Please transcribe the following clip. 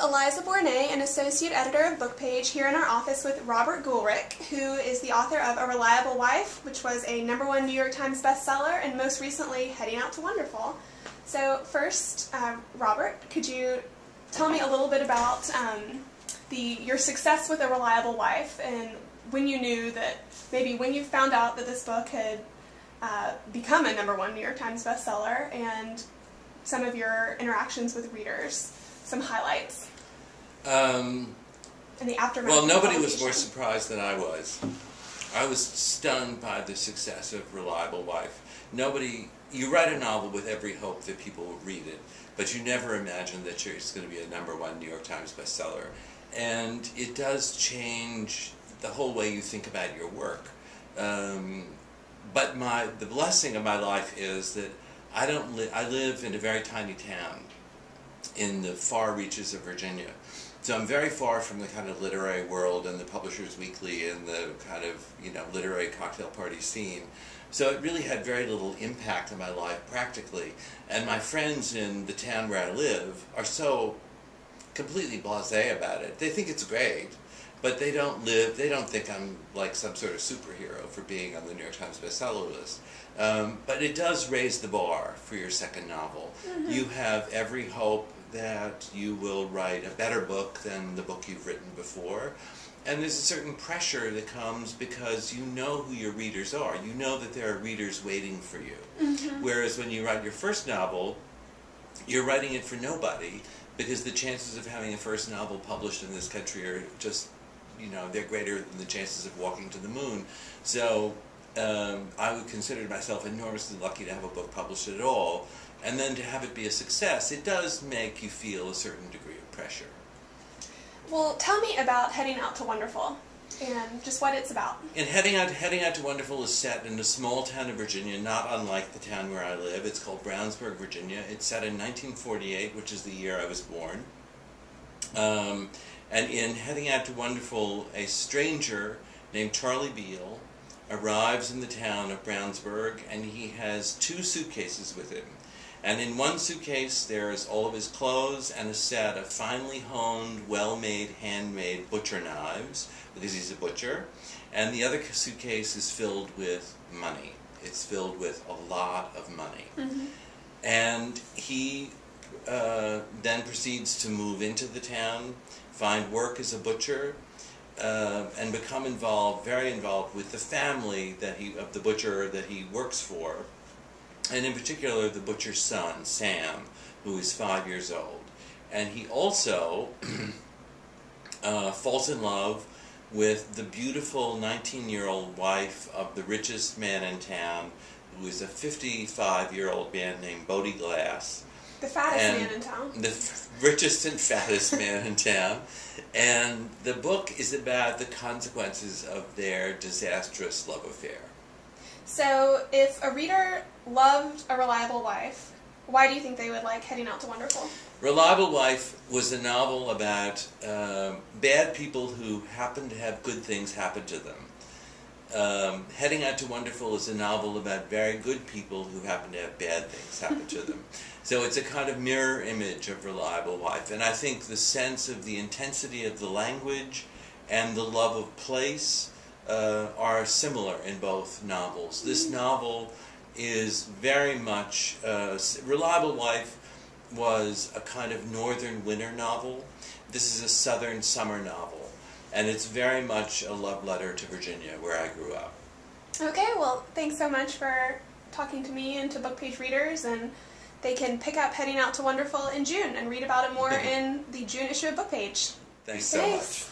Eliza Bournet, an associate editor of BookPage, here in our office with Robert Goolrick, who is the author of A Reliable Wife, which was a #1 New York Times bestseller, and most recently, Heading Out to Wonderful. So first, Robert, could you tell me a little bit about your success with A Reliable Wife, and when you knew that, maybe when you found out that this book had become a #1 New York Times bestseller, and some of your interactions with readers, some highlights. In the aftermath. Well, nobody was more surprised than I was. I was stunned by the success of Reliable Wife. You write a novel with every hope that people will read it, but you never imagine that it's going to be a #1 New York Times bestseller. And it does change the whole way you think about your work. But the blessing of my life is that I live in a very tiny town in the far reaches of Virginia. So I'm very far from the kind of literary world and the Publishers Weekly and the kind of, literary cocktail party scene. So it really had very little impact on my life practically. And my friends in the town where I live are so completely blasé about it. They think it's great, but they don't think I'm like some sort of superhero for being on the New York Times bestseller list. But it does raise the bar for your second novel. Mm-hmm. You have every hope that you will write a better book than the book you've written before. And there's a certain pressure that comes because you know who your readers are. You know that there are readers waiting for you. Mm-hmm. Whereas when you write your first novel, you're writing it for nobody, because the chances of having a first novel published in this country are just, they're greater than the chances of walking to the moon. So I would consider myself enormously lucky to have a book published at all. And then to have it be a success, it does make you feel a certain degree of pressure. Well, tell me about Heading Out to Wonderful and just what it's about. And Heading Out to Wonderful is set in a small town of Virginia, not unlike the town where I live. It's called Brownsburg, Virginia. It's set in 1948, which is the year I was born. And in Heading Out to Wonderful, a stranger named Charlie Beale arrives in the town of Brownsburg, and he has 2 suitcases with him. And in one suitcase there's all of his clothes and a set of finely honed, well-made, handmade butcher knives, because he's a butcher. And the other suitcase is filled with money. It's filled with a lot of money. Mm-hmm. And he then proceeds to move into the town, find work as a butcher, and become very involved with the family of the butcher that he works for. And in particular, the butcher's son, Sam, who is 5 years old. And he also falls in love with the beautiful 19-year-old wife of the richest man in town, who is a 55-year-old man named Bodie Glass. The fattest man in town. The richest and fattest man in town. And the book is about the consequences of their disastrous love affair. So, if a reader loved A Reliable Wife, why do you think they would like Heading Out to Wonderful? Reliable Wife was a novel about bad people who happen to have good things happen to them. Heading Out to Wonderful is a novel about very good people who happen to have bad things happen to them. So it's a kind of mirror image of Reliable Wife. And I think the sense of the intensity of the language and the love of place are similar in both novels. This novel is very much, Reliable Wife was a kind of northern winter novel. This is a southern summer novel. And it's very much a love letter to Virginia, where I grew up. Okay, well, thanks so much for talking to me and to BookPage readers, and they can pick up Heading Out to Wonderful in June and read about it more in the June issue of BookPage. Thanks so much.